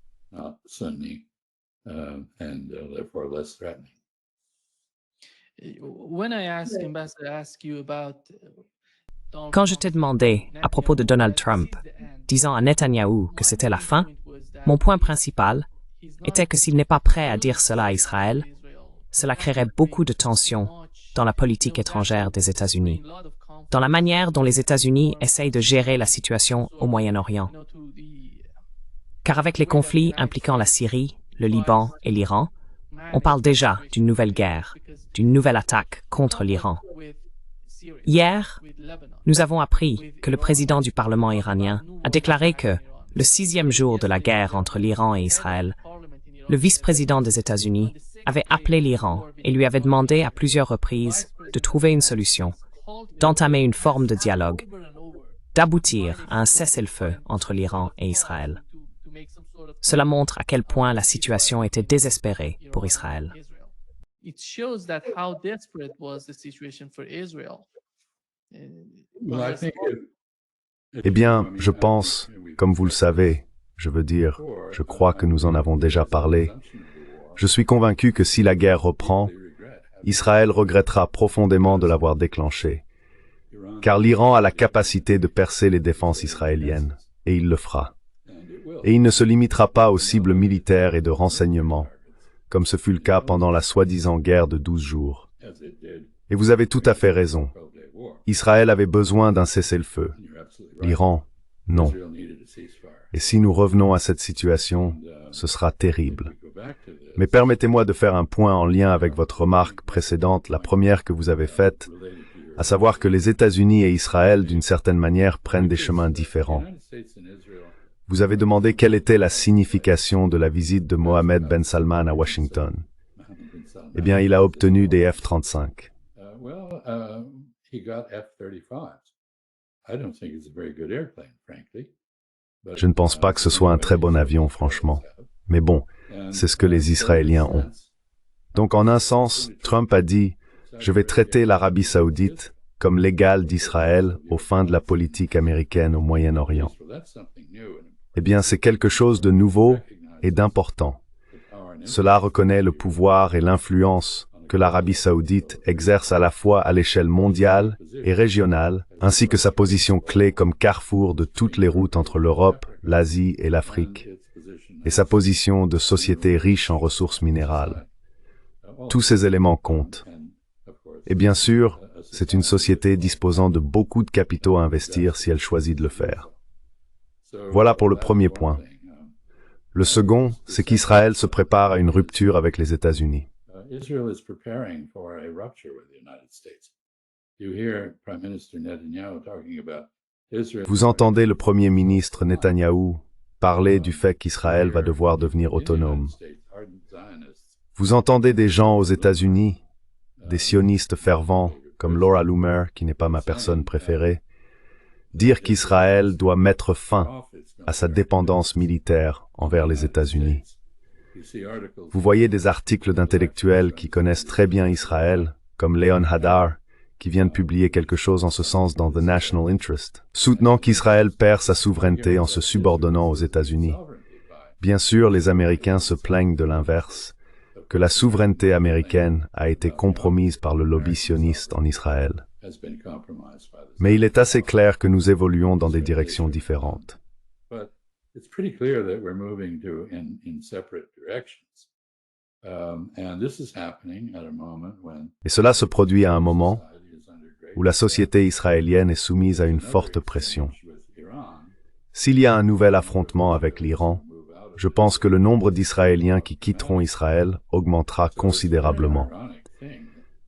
Quand je t'ai demandé à propos de Donald Trump, disant à Netanyahou que c'était la fin, mon point principal était que s'il n'est pas prêt à dire cela à Israël, cela créerait beaucoup de tensions dans la politique étrangère des États-Unis, dans la manière dont les États-Unis essayent de gérer la situation au Moyen-Orient. Car avec les conflits impliquant la Syrie, le Liban et l'Iran, on parle déjà d'une nouvelle guerre, d'une nouvelle attaque contre l'Iran. Hier, nous avons appris que le président du Parlement iranien a déclaré que, le 6e jour de la guerre entre l'Iran et Israël, le vice-président des États-Unis avait appelé l'Iran et lui avait demandé à plusieurs reprises de trouver une solution, d'entamer une forme de dialogue, d'aboutir à un cessez-le-feu entre l'Iran et Israël. Cela montre à quel point la situation était désespérée pour Israël. Eh bien, je pense, comme vous le savez, je crois que nous en avons déjà parlé, je suis convaincu que si la guerre reprend, Israël regrettera profondément de l'avoir déclenchée, car l'Iran a la capacité de percer les défenses israéliennes, et il le fera. Et il ne se limitera pas aux cibles militaires et de renseignement, comme ce fut le cas pendant la soi-disant guerre de 12 jours. Et vous avez tout à fait raison. Israël avait besoin d'un cessez-le-feu. L'Iran, non. Et si nous revenons à cette situation, ce sera terrible. Mais permettez-moi de faire un point en lien avec votre remarque précédente, la première que vous avez faite, à savoir que les États-Unis et Israël, d'une certaine manière, prennent des chemins différents. Vous avez demandé quelle était la signification de la visite de Mohammed Ben Salman à Washington. Eh bien, il a obtenu des F-35. Je ne pense pas que ce soit un très bon avion, franchement. Mais bon, c'est ce que les Israéliens ont. Donc, en un sens, Trump a dit « Je vais traiter l'Arabie saoudite comme l'égal d'Israël aux fins de la politique américaine au Moyen-Orient. » Eh bien, c'est quelque chose de nouveau et d'important. Cela reconnaît le pouvoir et l'influence que l'Arabie saoudite exerce à la fois à l'échelle mondiale et régionale, ainsi que sa position clé comme carrefour de toutes les routes entre l'Europe, l'Asie et l'Afrique, et sa position de société riche en ressources minérales. Tous ces éléments comptent. Et bien sûr, c'est une société disposant de beaucoup de capitaux à investir si elle choisit de le faire. Voilà pour le premier point. Le second, c'est qu'Israël se prépare à une rupture avec les États-Unis. Vous entendez le Premier ministre Netanyahou parler du fait qu'Israël va devoir devenir autonome. Vous entendez des gens aux États-Unis, des sionistes fervents comme Laura Loomer, qui n'est pas ma personne préférée, dire qu'Israël doit mettre fin à sa dépendance militaire envers les États-Unis. Vous voyez des articles d'intellectuels qui connaissent très bien Israël, comme Léon Hadar, qui vient de publier quelque chose en ce sens dans The National Interest, soutenant qu'Israël perd sa souveraineté en se subordonnant aux États-Unis. Bien sûr, les Américains se plaignent de l'inverse, que la souveraineté américaine a été compromise par le lobby sioniste en Israël. Mais il est assez clair que nous évoluons dans des directions différentes. Et cela se produit à un moment où la société israélienne est soumise à une forte pression. S'il y a un nouvel affrontement avec l'Iran, je pense que le nombre d'Israéliens qui quitteront Israël augmentera considérablement.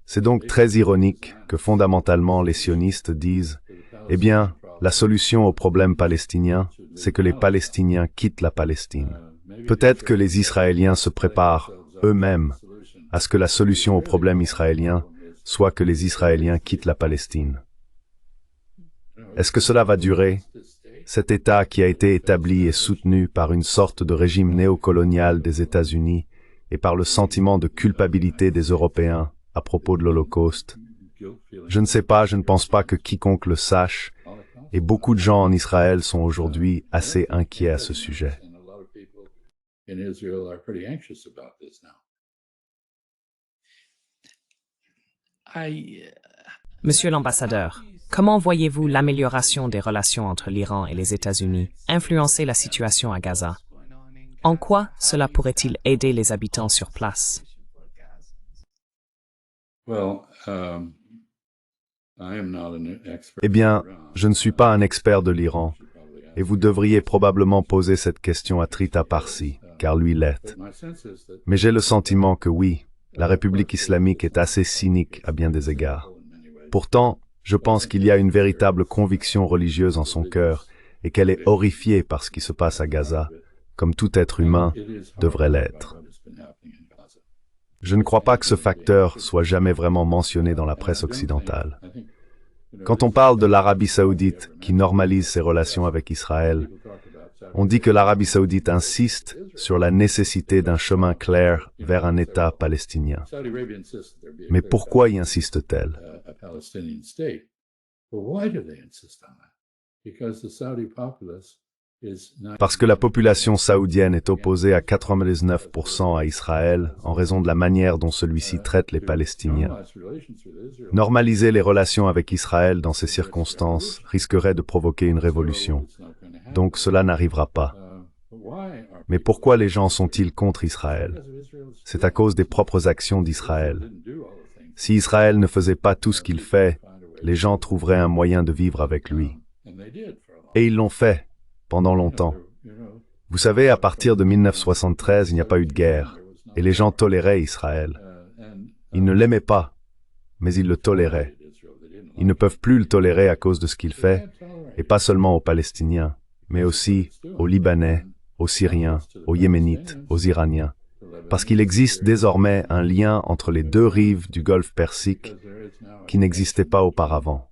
C'est donc très ironique que fondamentalement les sionistes disent « Eh bien, la solution au problème palestinien, c'est que les Palestiniens quittent la Palestine. » Peut-être que les Israéliens se préparent eux-mêmes à ce que la solution au problème israélien soit que les Israéliens quittent la Palestine. Est-ce que cela va durer? Cet État qui a été établi et soutenu par une sorte de régime néocolonial des États-Unis et par le sentiment de culpabilité des Européens à propos de l'Holocauste. Je ne sais pas, je ne pense pas que quiconque le sache, et beaucoup de gens en Israël sont aujourd'hui assez inquiets à ce sujet. Monsieur l'ambassadeur, comment voyez-vous l'amélioration des relations entre l'Iran et les États-Unis influencer la situation à Gaza? En quoi cela pourrait-il aider les habitants sur place? Eh bien, je ne suis pas un expert de l'Iran, et vous devriez probablement poser cette question à Trita Parsi, car lui l'est. Mais j'ai le sentiment que oui, la République islamique est assez cynique à bien des égards. Pourtant, je pense qu'il y a une véritable conviction religieuse en son cœur et qu'elle est horrifiée par ce qui se passe à Gaza, comme tout être humain devrait l'être. Je ne crois pas que ce facteur soit jamais vraiment mentionné dans la presse occidentale. Quand on parle de l'Arabie saoudite qui normalise ses relations avec Israël, on dit que l'Arabie saoudite insiste sur la nécessité d'un chemin clair vers un État palestinien. Mais pourquoi y insiste-t-elle? Parce que la population saoudienne est opposée à 99% à Israël en raison de la manière dont celui-ci traite les Palestiniens. Normaliser les relations avec Israël dans ces circonstances risquerait de provoquer une révolution. Donc cela n'arrivera pas. Mais pourquoi les gens sont-ils contre Israël? C'est à cause des propres actions d'Israël. Si Israël ne faisait pas tout ce qu'il fait, les gens trouveraient un moyen de vivre avec lui. Et ils l'ont fait, pendant longtemps. Vous savez, à partir de 1973, il n'y a pas eu de guerre, et les gens toléraient Israël. Ils ne l'aimaient pas, mais ils le toléraient. Ils ne peuvent plus le tolérer à cause de ce qu'il fait, et pas seulement aux Palestiniens, mais aussi aux Libanais, aux Syriens, aux Yéménites, aux Iraniens. Parce qu'il existe désormais un lien entre les deux rives du Golfe Persique qui n'existait pas auparavant.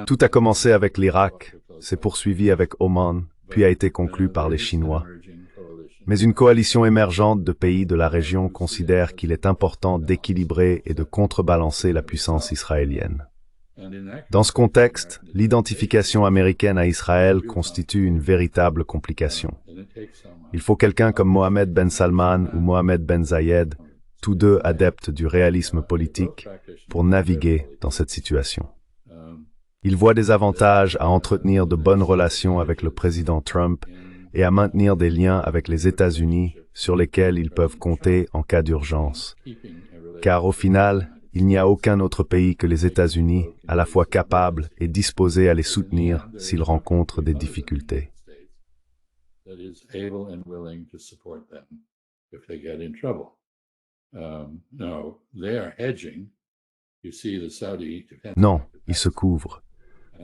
Tout a commencé avec l'Irak, s'est poursuivi avec Oman, puis a été conclu par les Chinois. Mais une coalition émergente de pays de la région considère qu'il est important d'équilibrer et de contrebalancer la puissance israélienne. Dans ce contexte, l'identification américaine à Israël constitue une véritable complication. Il faut quelqu'un comme Mohammed Ben Salman ou Mohammed Ben Zayed, tous deux adeptes du réalisme politique, pour naviguer dans cette situation. Ils voient des avantages à entretenir de bonnes relations avec le président Trump et à maintenir des liens avec les États-Unis sur lesquels ils peuvent compter en cas d'urgence. Car au final, il n'y a aucun autre pays que les États-Unis à la fois capable et disposé à les soutenir s'ils rencontrent des difficultés. Non, ils se couvrent.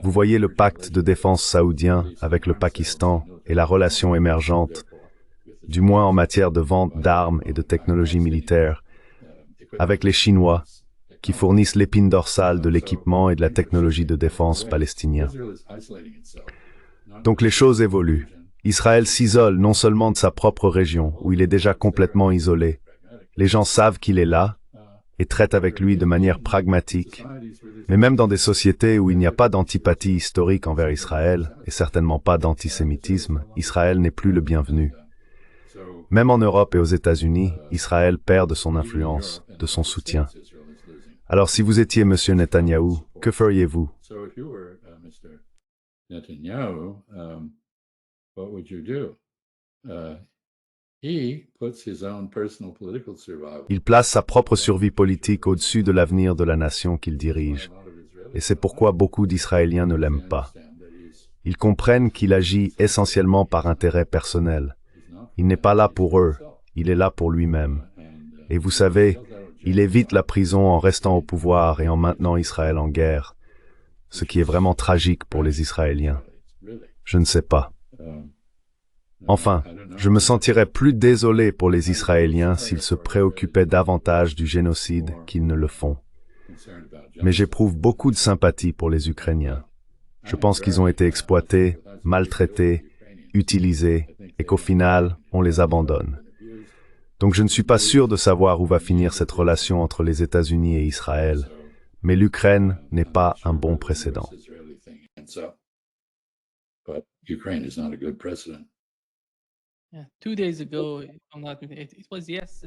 Vous voyez le pacte de défense saoudien avec le Pakistan et la relation émergente, du moins en matière de vente d'armes et de technologies militaires, avec les Chinois, qui fournissent l'épine dorsale de l'équipement et de la technologie de défense palestinien. Donc les choses évoluent. Israël s'isole non seulement de sa propre région, où il est déjà complètement isolé. Les gens savent qu'il est là et traitent avec lui de manière pragmatique. Mais même dans des sociétés où il n'y a pas d'antipathie historique envers Israël, et certainement pas d'antisémitisme, Israël n'est plus le bienvenu. Même en Europe et aux États-Unis, Israël perd de son influence, de son soutien. Alors si vous étiez M. Netanyahou, que feriez-vous? Il place sa propre survie politique au-dessus de l'avenir de la nation qu'il dirige. Et c'est pourquoi beaucoup d'Israéliens ne l'aiment pas. Ils comprennent qu'il agit essentiellement par intérêt personnel. Il n'est pas là pour eux, il est là pour lui-même. Et vous savez, il évite la prison en restant au pouvoir et en maintenant Israël en guerre, ce qui est vraiment tragique pour les Israéliens. Je ne sais pas. Enfin, je me sentirais plus désolé pour les Israéliens s'ils se préoccupaient davantage du génocide qu'ils ne le font. Mais j'éprouve beaucoup de sympathie pour les Ukrainiens. Je pense qu'ils ont été exploités, maltraités, utilisés, et qu'au final, on les abandonne. Donc je ne suis pas sûr de savoir où va finir cette relation entre les États-Unis et Israël, mais l'Ukraine n'est pas un bon précédent.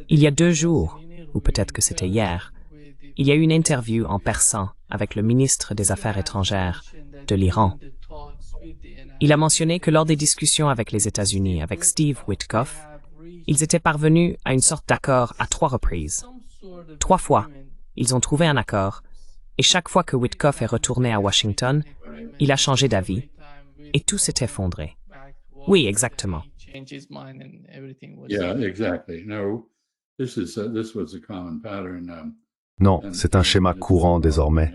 Il y a 2 jours, ou peut-être que c'était hier, il y a eu une interview en persan avec le ministre des Affaires étrangères de l'Iran. Il a mentionné que lors des discussions avec les États-Unis, avec Steve Witkoff, ils étaient parvenus à une sorte d'accord à 3 reprises. 3 fois, ils ont trouvé un accord, et chaque fois que Witkoff est retourné à Washington, il a changé d'avis, et tout s'est effondré. Oui, exactement. Non, c'est un schéma courant désormais.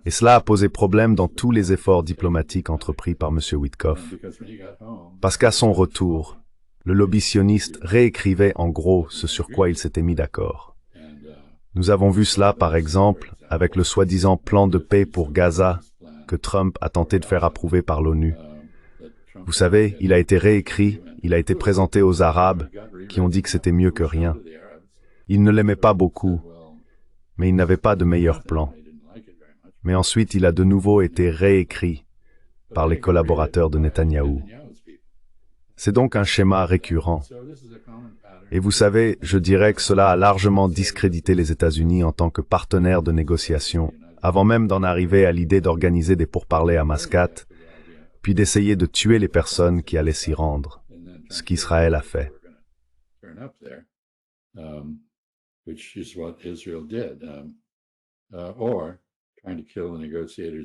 Et cela a posé problème dans tous les efforts diplomatiques entrepris par M. Witkoff. Parce qu'à son retour, le lobby sioniste réécrivait en gros ce sur quoi il s'était mis d'accord. Nous avons vu cela, par exemple, avec le soi-disant plan de paix pour Gaza que Trump a tenté de faire approuver par l'ONU. Vous savez, il a été réécrit, il a été présenté aux Arabes, qui ont dit que c'était mieux que rien. Ils ne l'aimaient pas beaucoup, mais ils n'avaient pas de meilleur plan. Mais ensuite, il a de nouveau été réécrit par les collaborateurs de Netanyahou. C'est donc un schéma récurrent. Et vous savez, je dirais que cela a largement discrédité les États-Unis en tant que partenaires de négociation, avant même d'en arriver à l'idée d'organiser des pourparlers à Mascate, puis d'essayer de tuer les personnes qui allaient s'y rendre, ce qu'Israël a fait.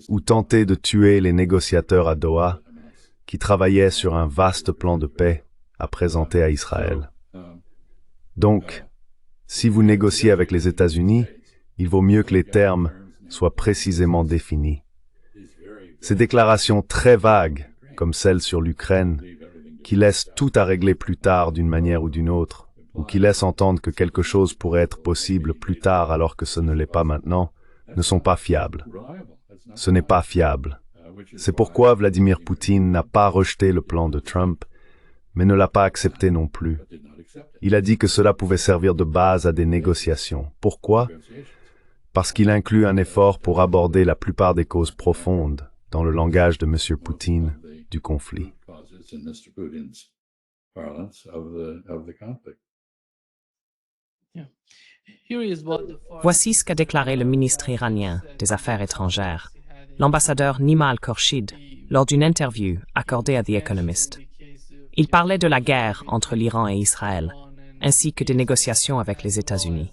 Ou tenter de tuer les négociateurs à Doha, qui travaillaient sur un vaste plan de paix à présenter à Israël. Donc, si vous négociez avec les États-Unis, il vaut mieux que les termes soient précisément définis. Ces déclarations très vagues, comme celle sur l'Ukraine, qui laissent tout à régler plus tard d'une manière ou d'une autre, ou qui laissent entendre que quelque chose pourrait être possible plus tard alors que ce ne l'est pas maintenant, ne sont pas fiables. Ce n'est pas fiable. C'est pourquoi Vladimir Poutine n'a pas rejeté le plan de Trump, mais ne l'a pas accepté non plus. Il a dit que cela pouvait servir de base à des négociations. Pourquoi? Parce qu'il inclut un effort pour aborder la plupart des causes profondes, dans le langage de M. Poutine, du conflit. Voici ce qu'a déclaré le ministre iranien des Affaires étrangères, l'ambassadeur Nima Al-Khorshid, lors d'une interview accordée à The Economist. Il parlait de la guerre entre l'Iran et Israël, ainsi que des négociations avec les États-Unis.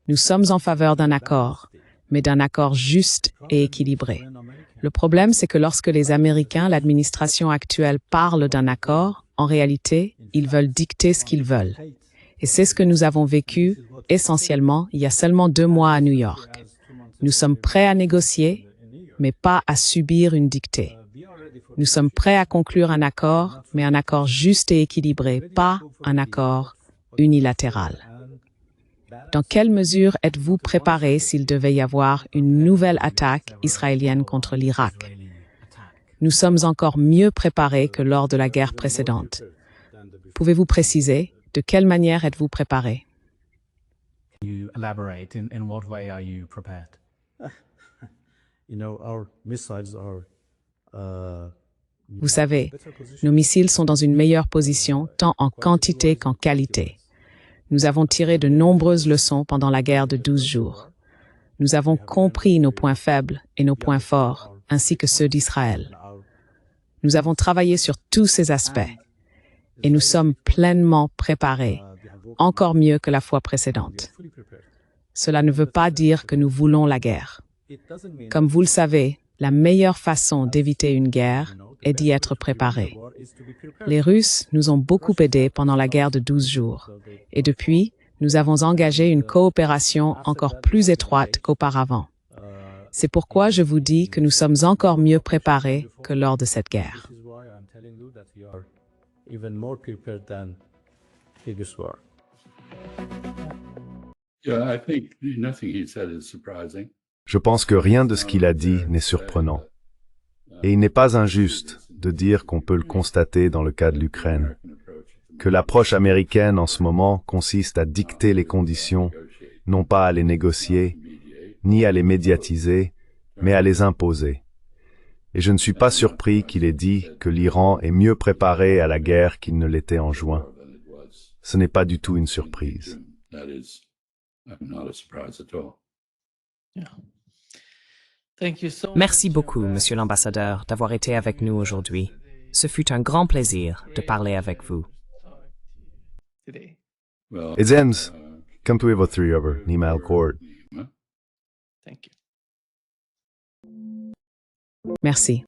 Nous sommes en faveur d'un accord, mais d'un accord juste et équilibré. Le problème, c'est que lorsque les Américains, l'administration actuelle, parlent d'un accord, en réalité, ils veulent dicter ce qu'ils veulent. Et c'est ce que nous avons vécu, essentiellement, il y a seulement 2 mois à New York. Nous sommes prêts à négocier, mais pas à subir une dictée. Nous sommes prêts à conclure un accord, mais un accord juste et équilibré, pas un accord unilatéral. Dans quelle mesure êtes-vous préparé s'il devait y avoir une nouvelle attaque israélienne contre l'Irak? Nous sommes encore mieux préparés que lors de la guerre précédente. Pouvez-vous préciser de quelle manière êtes-vous préparé? You elaborate in what way are you prepared? Vous savez, nos missiles sont dans une meilleure position tant en quantité qu'en qualité. Nous avons tiré de nombreuses leçons pendant la guerre de 12 jours. Nous avons compris nos points faibles et nos points forts, ainsi que ceux d'Israël. Nous avons travaillé sur tous ces aspects et nous sommes pleinement préparés, encore mieux que la fois précédente. Cela ne veut pas dire que nous voulons la guerre. Comme vous le savez, la meilleure façon d'éviter une guerre est d'y être préparé. Les Russes nous ont beaucoup aidés pendant la guerre de 12 jours, et depuis, nous avons engagé une coopération encore plus étroite qu'auparavant. C'est pourquoi je vous dis que nous sommes encore mieux préparés que lors de cette guerre. Je pense que rien de ce qu'il a dit n'est surprenant. Et il n'est pas injuste de dire qu'on peut le constater dans le cas de l'Ukraine, que l'approche américaine en ce moment consiste à dicter les conditions, non pas à les négocier, ni à les médiatiser, mais à les imposer. Et je ne suis pas surpris qu'il ait dit que l'Iran est mieux préparé à la guerre qu'il ne l'était en juin. Ce n'est pas du tout une surprise. Merci beaucoup, Monsieur l'ambassadeur, d'avoir été avec nous aujourd'hui. Ce fut un grand plaisir de parler avec vous. Edzems, come to Evo 3 over, Nimal Court. Merci.